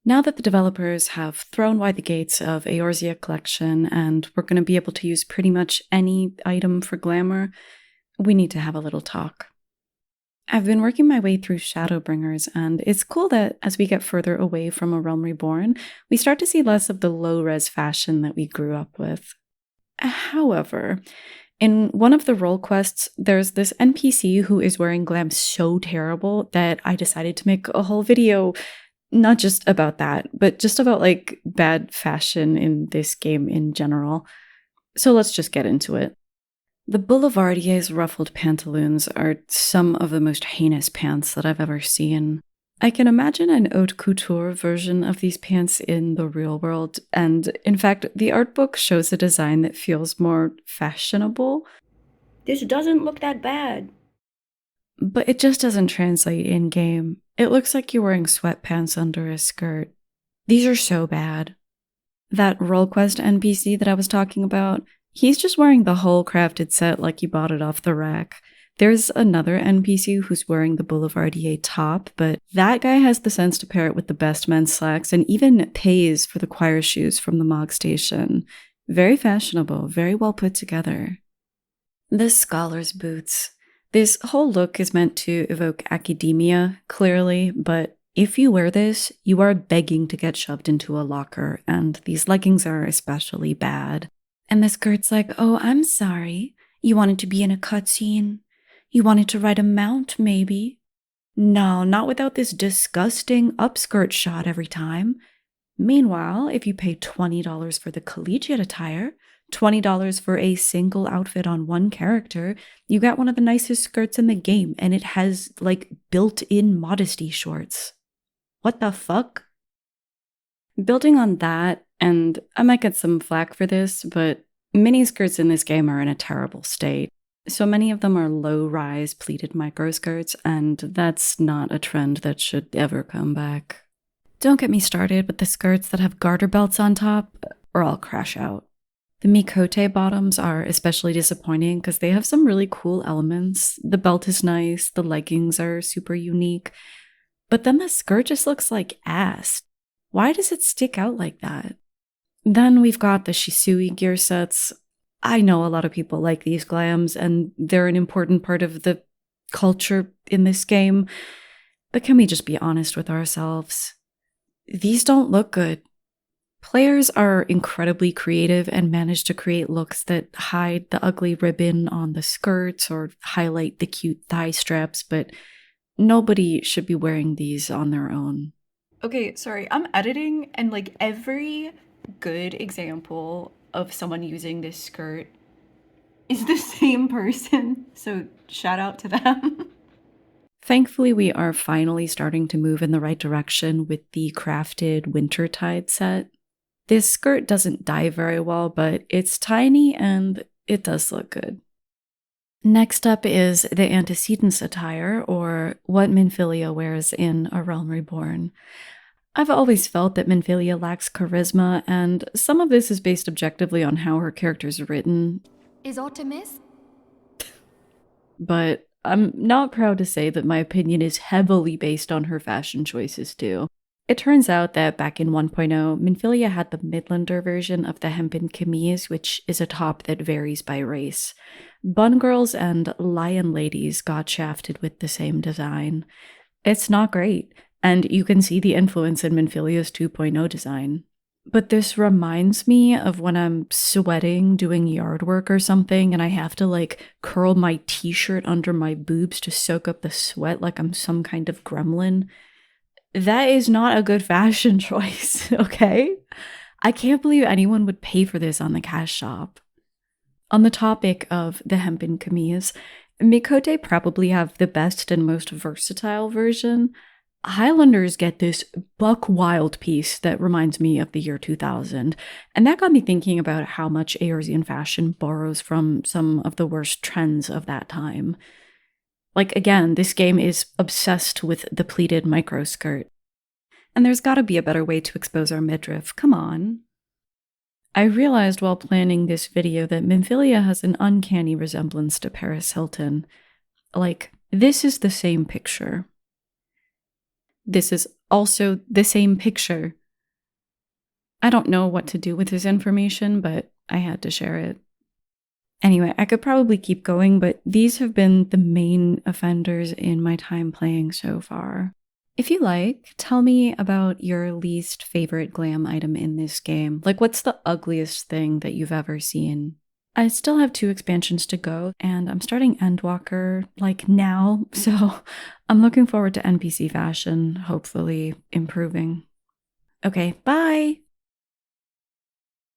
Now that the developers have thrown wide the gates of Eorzea collection and we're going to be able to use pretty much any item for glamour, we need to have a little talk. I've been working my way through Shadowbringers, and it's cool that as we get further away from A Realm Reborn, we start to see less of the low-res fashion that we grew up with. However, in one of the role quests, there's this NPC who is wearing glam so terrible that I decided to make a whole video not just about that, but just about like bad fashion in this game in general. So let's just get into it. The Boulevardier's ruffled pantaloons are some of the most heinous pants that I've ever seen. I can imagine an haute couture version of these pants in the real world, and in fact, the art book shows a design that feels more fashionable. This doesn't look that bad. But it just doesn't translate in-game. It looks like you're wearing sweatpants under a skirt. These are so bad. That role quest NPC that I was talking about, he's just wearing the whole crafted set like you bought it off the rack. There's another NPC who's wearing the Boulevardier top, but that guy has the sense to pair it with the best men's slacks and even pays for the choir shoes from the Mog Station. Very fashionable, very well put together. The scholar's boots. This whole look is meant to evoke academia, clearly, but if you wear this, you are begging to get shoved into a locker, and these leggings are especially bad. And the skirt's like, oh, I'm sorry. You wanted to be in a cutscene? You wanted to ride a mount, maybe? No, not without this disgusting upskirt shot every time. Meanwhile, if you pay $20 for the collegiate attire, $20 for a single outfit on one character, you got one of the nicest skirts in the game, and it has, like, built-in modesty shorts. What the fuck? Building on that, and I might get some flack for this, but miniskirts in this game are in a terrible state. So many of them are low-rise pleated microskirts, and that's not a trend that should ever come back. Don't get me started with the skirts that have garter belts on top, or I'll crash out. The Mikote bottoms are especially disappointing because they have some really cool elements. The belt is nice, the leggings are super unique, but then the skirt just looks like ass. Why does it stick out like that? Then we've got the Shisui gear sets. I know a lot of people like these glams, and they're an important part of the culture in this game, but can we just be honest with ourselves? These don't look good. Players are incredibly creative and manage to create looks that hide the ugly ribbon on the skirts or highlight the cute thigh straps, but nobody should be wearing these on their own. Okay, sorry, I'm editing, and like every good example of someone using this skirt is the same person, so shout out to them. Thankfully, we are finally starting to move in the right direction with the crafted Wintertide set. This skirt doesn't dye very well, but it's tiny and it does look good. Next up is the antecedents attire, or what Minfilia wears in A Realm Reborn. I've always felt that Minfilia lacks charisma, and some of this is based objectively on how her character's written. Is Artemis? But I'm not proud to say that my opinion is heavily based on her fashion choices too. It turns out that back in 1.0, Minfilia had the Midlander version of the hempen camise, which is a top that varies by race. Bun girls and lion ladies got shafted with the same design. It's not great, and you can see the influence in Minfilia's 2.0 design. But this reminds me of when I'm sweating doing yard work or something, and I have to like curl my t-shirt under my boobs to soak up the sweat like I'm some kind of gremlin. That is not a good fashion choice, okay? I can't believe anyone would pay for this on the cash shop. On the topic of the hempen camise, Mikote probably have the best and most versatile version. Highlanders get this buck wild piece that reminds me of the year 2000, and that got me thinking about how much Eorzean fashion borrows from some of the worst trends of that time. Like, again, this game is obsessed with the pleated microskirt. And there's gotta be a better way to expose our midriff, come on. I realized while planning this video that Minfilia has an uncanny resemblance to Paris Hilton. Like, this is the same picture. This is also the same picture. I don't know what to do with this information, but I had to share it. Anyway, I could probably keep going, but these have been the main offenders in my time playing so far. If you like, tell me about your least favorite glam item in this game. Like, what's the ugliest thing that you've ever seen? I still have 2 expansions to go, and I'm starting Endwalker, like, now, so I'm looking forward to NPC fashion, hopefully improving. Okay, bye!